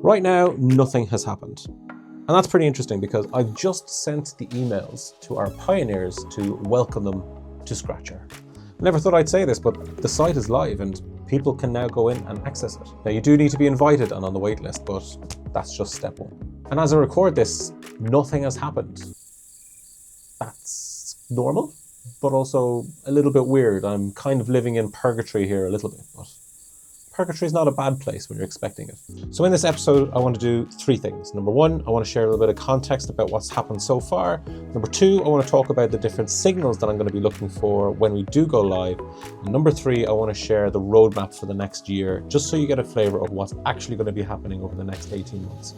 Right now, nothing has happened. And that's pretty interesting because I've just sent the emails to our pioneers to welcome them to Skratchr. I never thought I'd say this, but the site is live and people can now go in and access it. Now, you do need to be invited and on the wait list, but that's just step one. And as I record this, nothing has happened. That's normal, but also a little bit weird. I'm kind of living in purgatory here a little bit, but purgatory is not a bad place when you're expecting it. So in this episode, I want to do three things. Number one, I want to share a little bit of context about what's happened so far. Number two, I want to talk about the different signals that I'm going to be looking for when we do go live. And number three, I want to share the roadmap for the next year, just so you get a flavor of what's actually going to be happening over the next 18 months.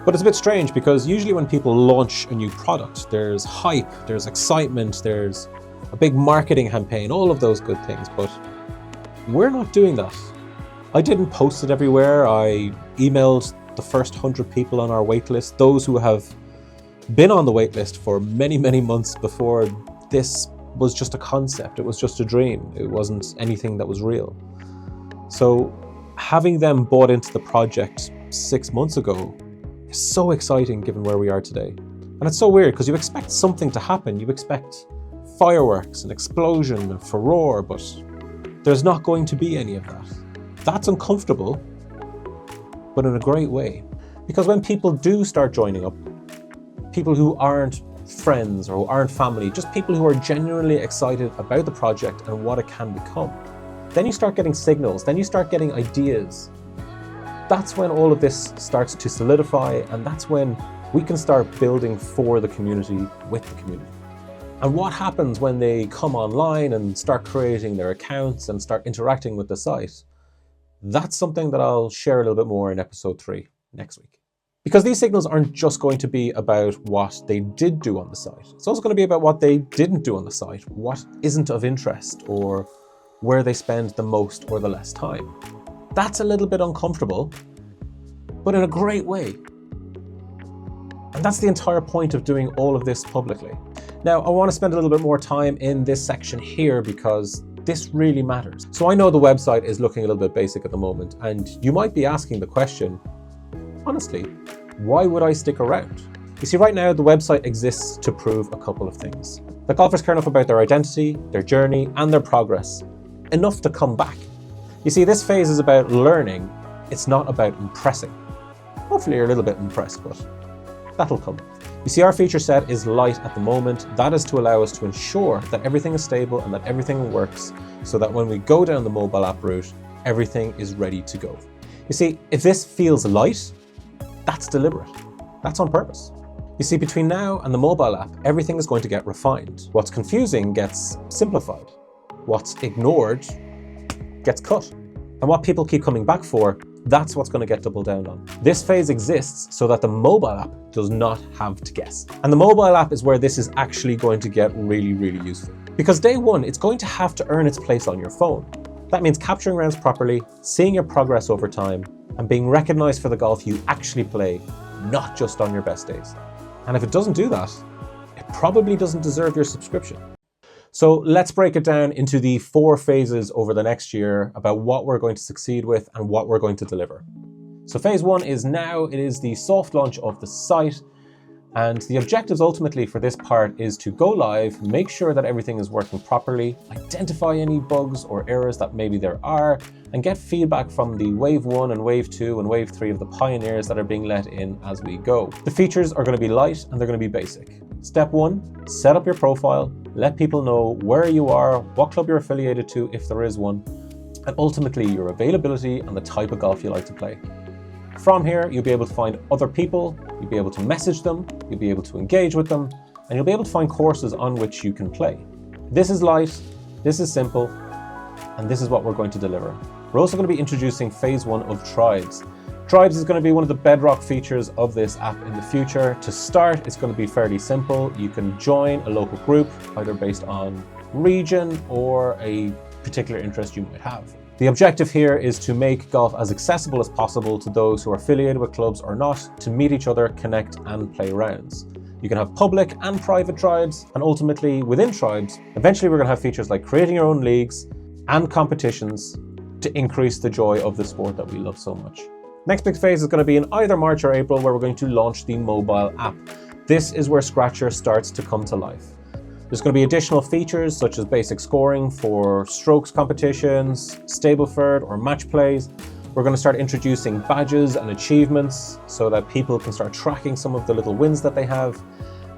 But it's a bit strange because usually when people launch a new product, there's hype, there's excitement, there's a big marketing campaign, all of those good things, but we're not doing that. I didn't post it everywhere. I emailed the first 100 people on our waitlist, those who have been on the waitlist for many, many months before this was just a concept. It was just a dream. It wasn't anything that was real. So having them bought into the project 6 months ago is so exciting given where we are today. And it's so weird because you expect something to happen. You expect fireworks and explosion and furore, but there's not going to be any of that. That's uncomfortable, but in a great way. Because when people do start joining up, people who aren't friends or who aren't family, just people who are genuinely excited about the project and what it can become, then you start getting signals, then you start getting ideas. That's when all of this starts to solidify, and that's when we can start building for the community with the community. And what happens when they come online and start creating their accounts and start interacting with the site? That's something that I'll share a little bit more in episode 3 next week. Because these signals aren't just going to be about what they did do on the site. It's also going to be about what they didn't do on the site, what isn't of interest, or where they spend the most or the less time. That's a little bit uncomfortable, but in a great way. And that's the entire point of doing all of this publicly. Now, I want to spend a little bit more time in this section here because this really matters. So I know the website is looking a little bit basic at the moment, and you might be asking the question, honestly, why would I stick around? You see, right now, the website exists to prove a couple of things. That golfers care enough about their identity, their journey, and their progress, enough to come back. You see, this phase is about learning. It's not about impressing. Hopefully you're a little bit impressed, but that'll come. You see, our feature set is light at the moment. That is to allow us to ensure that everything is stable and that everything works so that when we go down the mobile app route, everything is ready to go. You see, if this feels light, that's deliberate. That's on purpose. You see, between now and the mobile app, everything is going to get refined. What's confusing gets simplified. What's ignored gets cut. And what people keep coming back for, that's what's going to get doubled down on. This phase exists so that the mobile app does not have to guess. And the mobile app is where this is actually going to get really, really useful. Because day one, it's going to have to earn its place on your phone. That means capturing rounds properly, seeing your progress over time, and being recognized for the golf you actually play, not just on your best days. And if it doesn't do that, it probably doesn't deserve your subscription. So let's break it down into the 4 phases over the next year about what we're going to succeed with and what we're going to deliver. So phase 1 is now, it is the soft launch of the site. And the objectives ultimately for this part is to go live, make sure that everything is working properly, identify any bugs or errors that maybe there are, and get feedback from the wave 1 and wave 2 and wave 3 of the pioneers that are being let in as we go. The features are going to be light and they're going to be basic. Step 1, set up your profile, let people know where you are, what club you're affiliated to if there is one, and ultimately your availability and the type of golf you like to play. From here, you'll be able to find other people, you'll be able to message them, you'll be able to engage with them, and you'll be able to find courses on which you can play. This is light, this is simple, and this is what we're going to deliver. We're also going to be introducing phase 1 of Tribes. Tribes is going to be one of the bedrock features of this app in the future. To start, it's going to be fairly simple. You can join a local group, either based on region or a particular interest you might have. The objective here is to make golf as accessible as possible to those who are affiliated with clubs or not, to meet each other, connect and play rounds. You can have public and private tribes, and ultimately within tribes, eventually we're going to have features like creating your own leagues and competitions to increase the joy of the sport that we love so much. Next big phase is going to be in either March or April, where we're going to launch the mobile app. This is where Skratchr starts to come to life. There's going to be additional features such as basic scoring for strokes competitions, Stableford or match plays. We're going to start introducing badges and achievements so that people can start tracking some of the little wins that they have.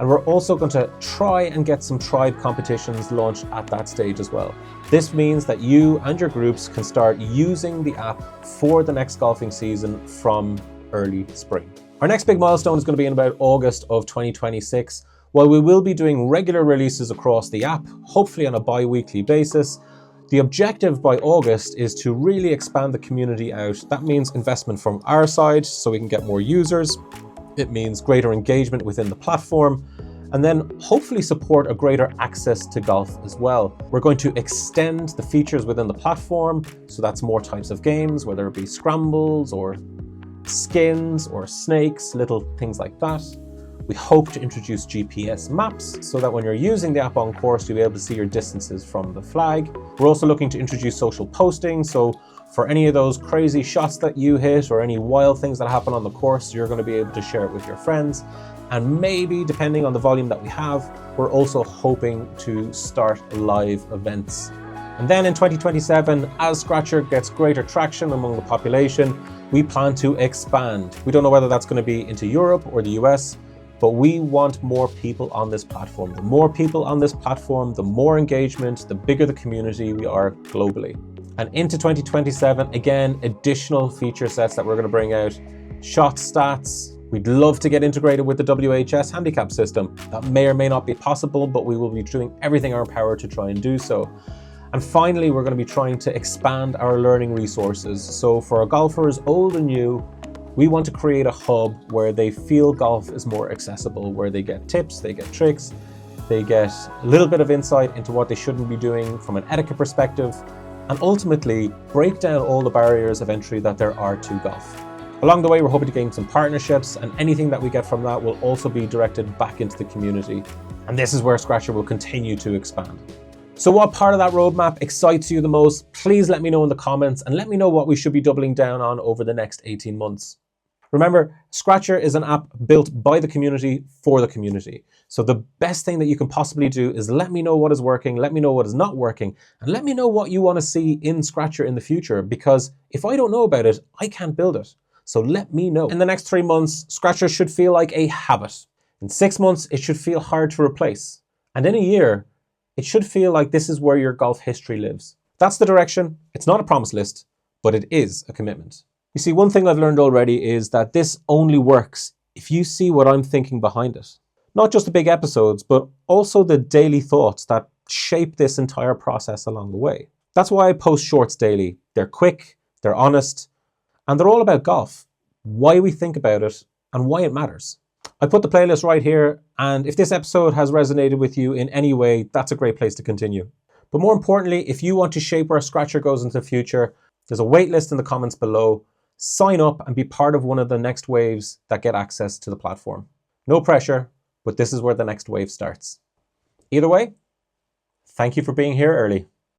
And we're also going to try and get some tribe competitions launched at that stage as well. This means that you and your groups can start using the app for the next golfing season from early spring. Our next big milestone is going to be in about August of 2026. While we will be doing regular releases across the app, hopefully on a bi-weekly basis, the objective by August is to really expand the community out. That means investment from our side so we can get more users. It means greater engagement within the platform, and then hopefully support a greater access to golf as well. We're going to extend the features within the platform, so that's more types of games, whether it be scrambles or skins or snakes, little things like that. We hope to introduce GPS maps so that when you're using the app on course, you'll be able to see your distances from the flag. We're also looking to introduce social posting, so for any of those crazy shots that you hit or any wild things that happen on the course, you're going to be able to share it with your friends. And maybe, depending on the volume that we have, we're also hoping to start live events. And then in 2027, as Skratchr gets greater traction among the population, we plan to expand. We don't know whether that's going to be into Europe or the US, but we want more people on this platform. The more people on this platform, the more engagement, the bigger the community we are globally. And into 2027, again, additional feature sets that we're going to bring out. Shot stats. We'd love to get integrated with the WHS handicap system. That may or may not be possible, but we will be doing everything in our power to try and do so. And finally, we're going to be trying to expand our learning resources. So for our golfers, old and new, we want to create a hub where they feel golf is more accessible, where they get tips, they get tricks, they get a little bit of insight into what they shouldn't be doing from an etiquette perspective, and ultimately break down all the barriers of entry that there are to golf. Along the way, we're hoping to gain some partnerships, and anything that we get from that will also be directed back into the community. And this is where Skratchr will continue to expand. So what part of that roadmap excites you the most? Please let me know in the comments, and let me know what we should be doubling down on over the next 18 months. Remember, Skratchr is an app built by the community for the community. So the best thing that you can possibly do is let me know what is working, let me know what is not working, and let me know what you want to see in Skratchr in the future, because if I don't know about it, I can't build it. So let me know. In the next 3 months, Skratchr should feel like a habit. In 6 months, it should feel hard to replace. And in a year, it should feel like this is where your golf history lives. That's the direction. It's not a promise list, but it is a commitment. You see, one thing I've learned already is that this only works if you see what I'm thinking behind it. Not just the big episodes, but also the daily thoughts that shape this entire process along the way. That's why I post shorts daily. They're quick, they're honest, and they're all about golf, why we think about it, and why it matters. I put the playlist right here, and if this episode has resonated with you in any way, that's a great place to continue. But more importantly, if you want to shape where Skratchr goes into the future, there's a waitlist in the comments below. Sign up and be part of one of the next waves that get access to the platform. No pressure, but this is where the next wave starts. Either way, thank you for being here early.